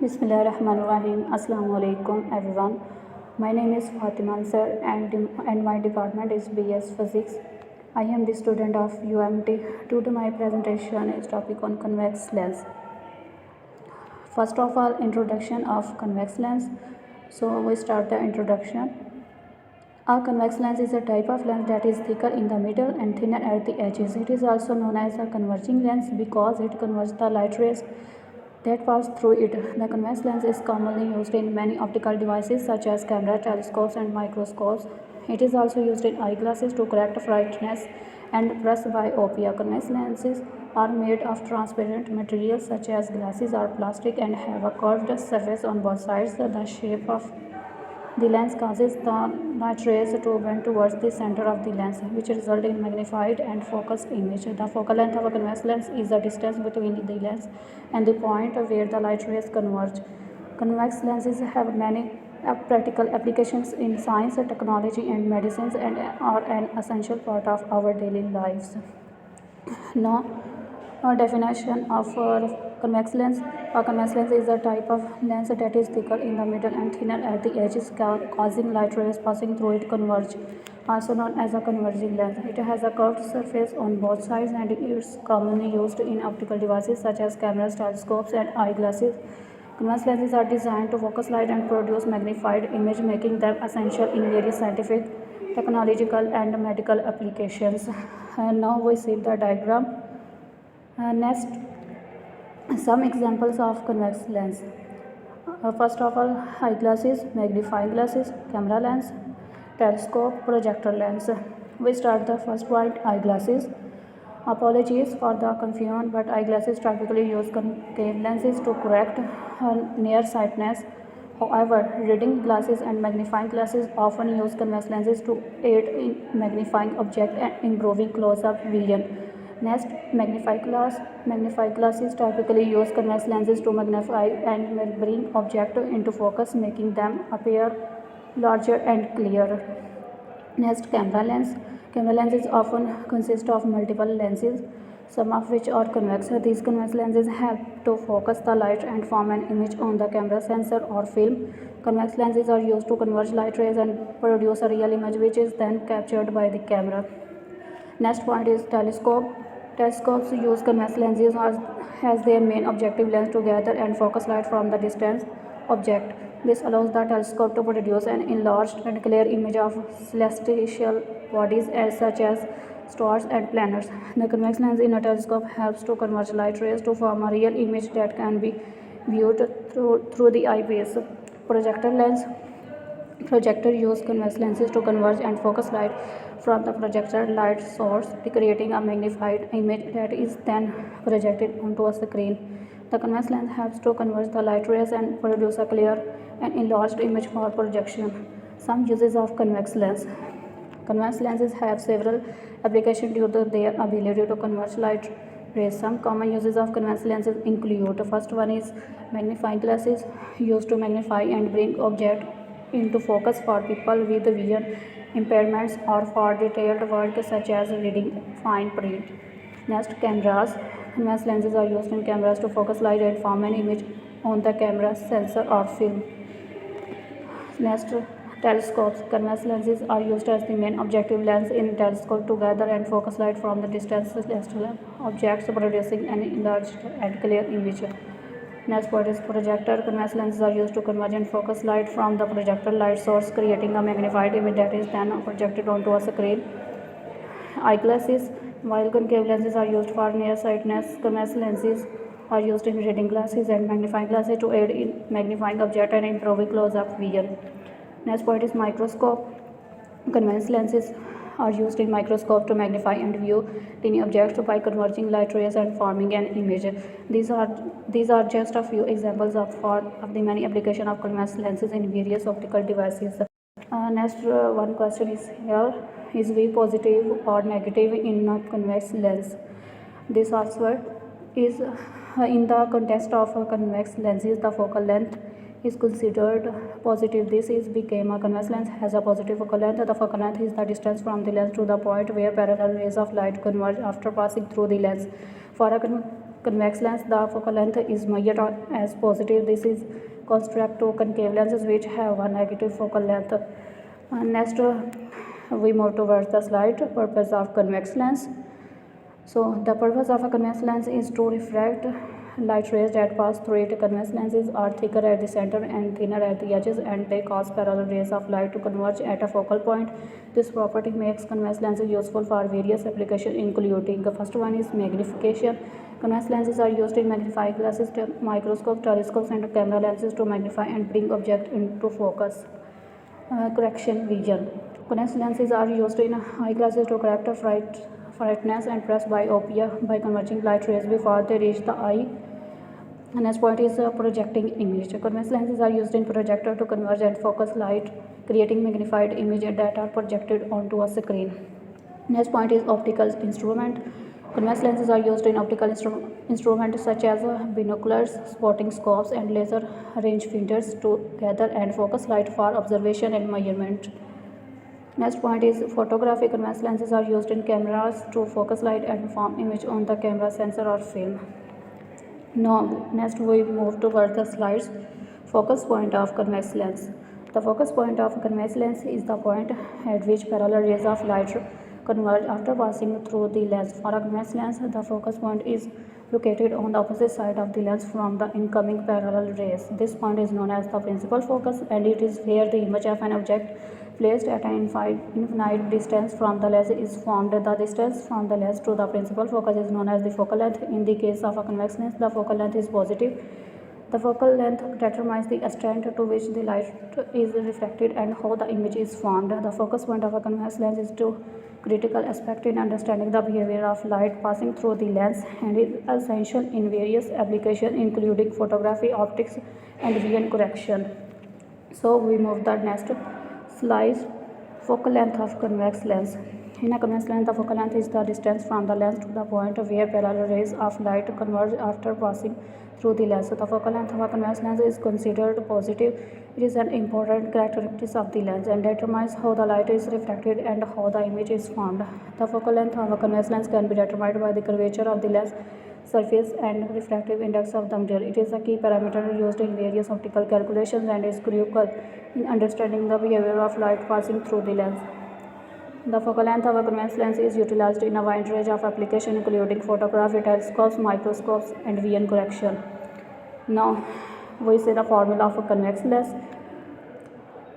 Bismillahirrahmanirrahim. Assalamu alaikum everyone. My name is Fatima Ansar and my department is BS Physics. I am the student of UMT. Today my presentation is topic on convex lens. First of all, introduction of convex lens. So we start the introduction. A convex lens is a type of lens that is thicker in the middle and thinner at the edges. It is also known as a converging lens because it converges the light rays that pass through it. The convex lens is commonly used in many optical devices such as cameras, telescopes, and microscopes. It is also used in eyeglasses to correct brightness and presbyopia. Convex lenses are made of transparent materials such as glasses or plastic and have a curved surface on both sides. The shape of the lens causes the light rays to bend towards the center of the lens, which result in magnified and focused image. The focal length of a convex lens is the distance between the lens and the point where the light rays converge. Convex lenses have many practical applications in science, technology, and medicine and are an essential part of our daily lives. Now, a definition of convex lens. A convex lens is a type of lens that is thicker in the middle and thinner at the edges, causing light rays passing through it converge, also known as a converging lens. It has a curved surface on both sides and is commonly used in optical devices such as cameras, telescopes, and eyeglasses. Convex lenses are designed to focus light and produce magnified image, making them essential in various scientific, technological, and medical applications. And now we see the diagram. Next, some examples of convex lens. First of all, eyeglasses, magnifying glasses, camera lens, telescope, projector lens. We start the first point, eyeglasses. Apologies for the confusion, but eyeglasses typically use concave lenses to correct nearsightedness. However, reading glasses and magnifying glasses often use convex lenses to aid in magnifying objects and improving close-up vision. Next, magnifying glass. Magnifying glasses typically use convex lenses to magnify and bring objects into focus, making them appear larger and clearer. Next, camera lens. Camera lenses often consist of multiple lenses, some of which are convex. These convex lenses help to focus the light and form an image on the camera sensor or film. Convex lenses are used to converge light rays and produce a real image which is then captured by the camera. Next point is telescope. Telescopes use convex lenses as their main objective lens to gather and focus light from the distant object. This allows the telescope to produce an enlarged and clear image of celestial bodies such as stars and planets. The convex lens in a telescope helps to converge light rays to form a real image that can be viewed through the eyepiece. Projector lens. Projector use convex lenses to converge and focus light from the projected light source, creating a magnified image that is then projected onto a screen. The convex lens helps to converge the light rays and produce a clear and enlarged image for projection. Some uses of convex lens. Convex lenses have several applications due to their ability to converge light rays. Some common uses of convex lenses include: the first one is magnifying glasses, used to magnify and bring objects into focus for people with vision impairments or for detailed work such as reading fine print. Next, cameras. Convex lenses are used in cameras to focus light and form an image on the camera sensor or film. Next, telescopes. Convex lenses are used as the main objective lens in telescope to gather and focus light from the distant celestial objects, producing an enlarged and clear image. Next point is projector. Convex lenses are used to converge and focus light from the projected light source, creating a magnified image that is then projected onto a screen. Eyeglasses. While concave lenses are used for nearsightedness, convex lenses are used in reading glasses and magnifying glasses to aid in magnifying objects and improving close-up vision. Next point is microscope. Convex lenses are used in microscope to magnify and view tiny objects by converging light rays and forming an image. These are just a few examples of the many applications of convex lenses in various optical devices. Next one question is here: is V positive or negative in a convex lens? This answer is in the context of convex lenses, the focal length is considered positive. This is became a convex lens has a positive focal length. The focal length is the distance from the lens to the point where parallel rays of light converge after passing through the lens. For a convex lens, the focal length is measured as positive. This is contrast to concave lenses which have a negative focal length. Next, we move towards the slide purpose of convex lens. So the purpose of a convex lens is to refract light rays that pass through it. Convex lenses are thicker at the center and thinner at the edges, and they cause parallel rays of light to converge at a focal point. This property makes convex lenses useful for various applications, including the first one is magnification. Convex lenses are used in magnifying glasses, microscopes, telescopes, and camera lenses to magnify and bring objects into focus. Correction vision. Convex lenses are used in eyeglasses to correct brightness and presbyopia by converging light rays before they reach the eye. And next point is projecting image. Convex lenses are used in projector to converge and focus light, creating magnified images that are projected onto a screen. Next point is optical instrument. Convex lenses are used in optical instruments such as binoculars, spotting scopes, and laser rangefinders to gather and focus light for observation and measurement. Next point is photography. Convex lenses are used in cameras to focus light and form image on the camera sensor or film. Now, next we move towards the slides. Focus point of convex lens. The focus point of a convex lens is the point at which parallel rays of light converge after passing through the lens. For a convex lens, the focus point is located on the opposite side of the lens from the incoming parallel rays. This point is known as the principal focus, and it is where the image of an object placed at an infinite distance from the lens is formed. The distance from the lens to the principal focus is known as the focal length. In the case of a convex lens, the focal length is positive. The focal length determines the extent to which the light is reflected and how the image is formed. The focus point of a convex lens is a critical aspect in understanding the behavior of light passing through the lens and is essential in various applications including photography, optics, and vision correction. So we move the next slide. Focal length of convex lens. In a convex lens, the focal length is the distance from the lens to the point where parallel rays of light converge after passing through the lens. So the focal length of a convex lens is considered positive. It is an important characteristic of the lens and determines how the light is reflected and how the image is formed. The focal length of a convex lens can be determined by the curvature of the lens surface and refractive index of the material. It is a key parameter used in various optical calculations and is crucial in understanding the behavior of light passing through the lens. The focal length of a convex lens is utilized in a wide range of applications including photography, telescopes, microscopes, and vision correction. Now we see the formula of a convex lens.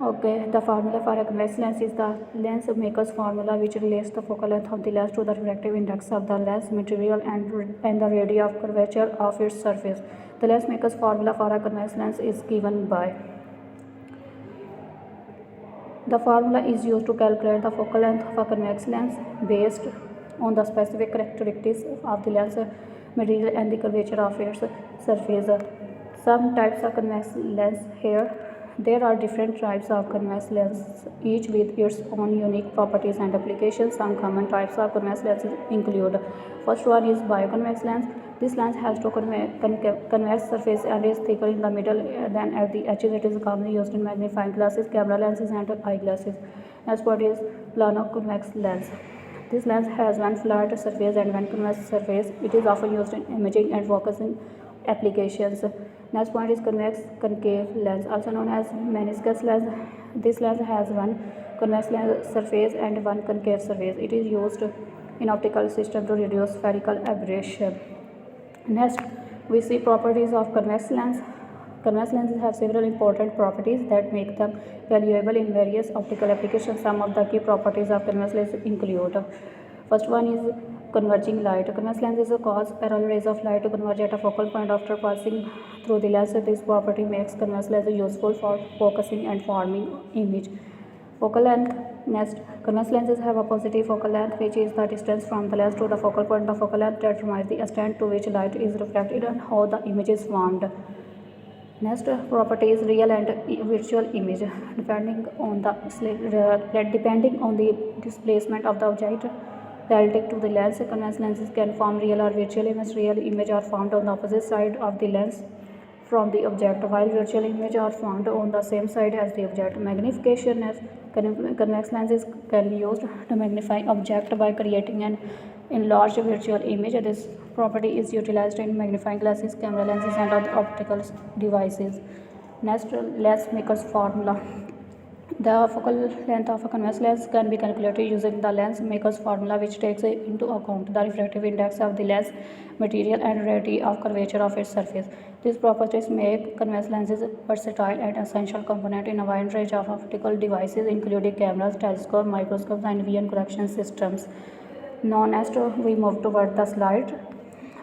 Okay, the formula for a convex lens is the lens maker's formula, which relates the focal length of the lens to the refractive index of the lens material and the radius of curvature of its surface. The lens maker's formula for a convex lens is given by. The formula is used to calculate the focal length of a convex lens based on the specific characteristics of the lens material and the curvature of its surface. Some types of convex lens here. There are different types of convex lenses, each with its own unique properties and applications. Some common types of convex lenses include: first one is bioconvex lens. This lens has two convex surface and is thicker in the middle than at the edges. It is commonly used in magnifying glasses, camera lenses, and eyeglasses. Next one is plano-convex lens. This lens has one flat surface and one convex surface. It is often used in imaging and focusing applications. Next point is convex concave lens, also known as meniscus lens. This lens has one convex surface and one concave surface. It is used in optical system to reduce spherical aberration. Next, we see properties of convex lens. Convex lenses have several important properties that make them valuable in various optical applications. Some of the key properties of convex lenses include: first one is converging light. Convex lenses cause parallel rays of light to converge at a focal point after passing through the lens. This property makes convex lenses useful for focusing and forming image. Focal length. Next, convex lenses have a positive focal length, which is the distance from the lens to the focal point. The focal length determines the extent to which light is reflected and how the image is formed. Next property is real and virtual image. Depending on the displacement of the object relative to the lens, convex lenses can form real or virtual image. Real image are formed on the opposite side of the lens from the object, while virtual image are formed on the same side as the object. Magnification. As convex lenses can be used to magnify object by creating an enlarged virtual image. This property is utilized in magnifying glasses, camera lenses, and other optical devices. Next, lens maker's formula. The focal length of a convex lens can be calculated using the lens maker's formula, which takes into account the refractive index of the lens material and rarity of curvature of its surface. These properties make convex lenses versatile and essential component in a wide range of optical devices, including cameras, telescopes, microscopes, and vision correction systems. Now next we move toward the slide.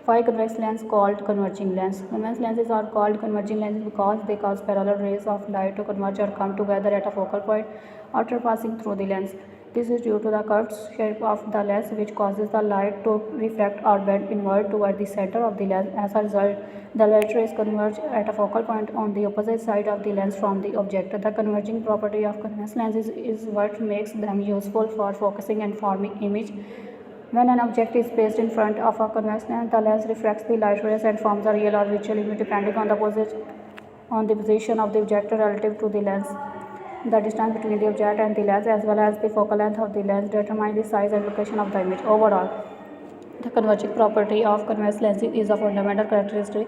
Why convex lens called converging lens? Convex lenses are called converging lenses because they cause parallel rays of light to converge or come together at a focal point after passing through the lens. This is due to the curved shape of the lens, which causes the light to refract or bend inward toward the center of the lens. As a result, the light rays converge at a focal point on the opposite side of the lens from the object. The converging property of convex lenses is what makes them useful for focusing and forming image. When an object is placed in front of a convex lens, the lens refracts the light rays and forms a real or virtual image depending on the position of the object relative to the lens. The distance between the object and the lens, as well as the focal length of the lens, determine the size and location of the image. Overall, the converging property of convex lenses is a fundamental characteristic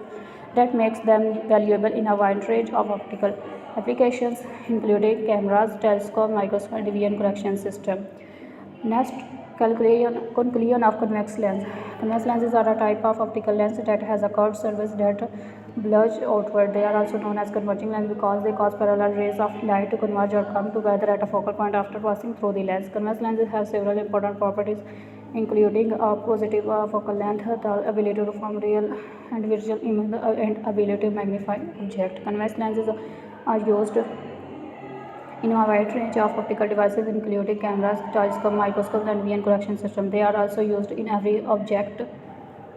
that makes them valuable in a wide range of optical applications, including cameras, telescope, microscope, and vision correction system. Next, conclusion of convex lens. Convex lenses are a type of optical lens that has a curved surface that bulges outward. They are also known as converging lens because they cause parallel rays of light to converge or come together at a focal point after passing through the lens. Convex lenses have several important properties, including a positive focal length, the ability to form real and visual image, and ability to magnify object. Convex lenses are used in a wide range of optical devices, including cameras, telescopes, microscopes, and vision correction systems. They are also used in every object,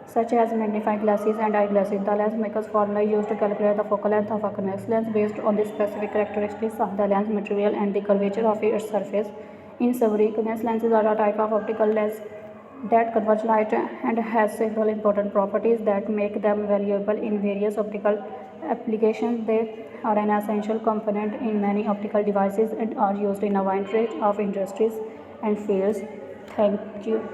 such as magnifying glasses and eyeglasses. The lens maker's formula is used to calculate the focal length of a convex lens based on the specific characteristics of the lens material and the curvature of its surface. In summary, convex lenses are a type of optical lens that converge light and has several important properties that make them valuable in various optical applications. They are an essential component in many optical devices and are used in a wide range of industries and fields. Thank you.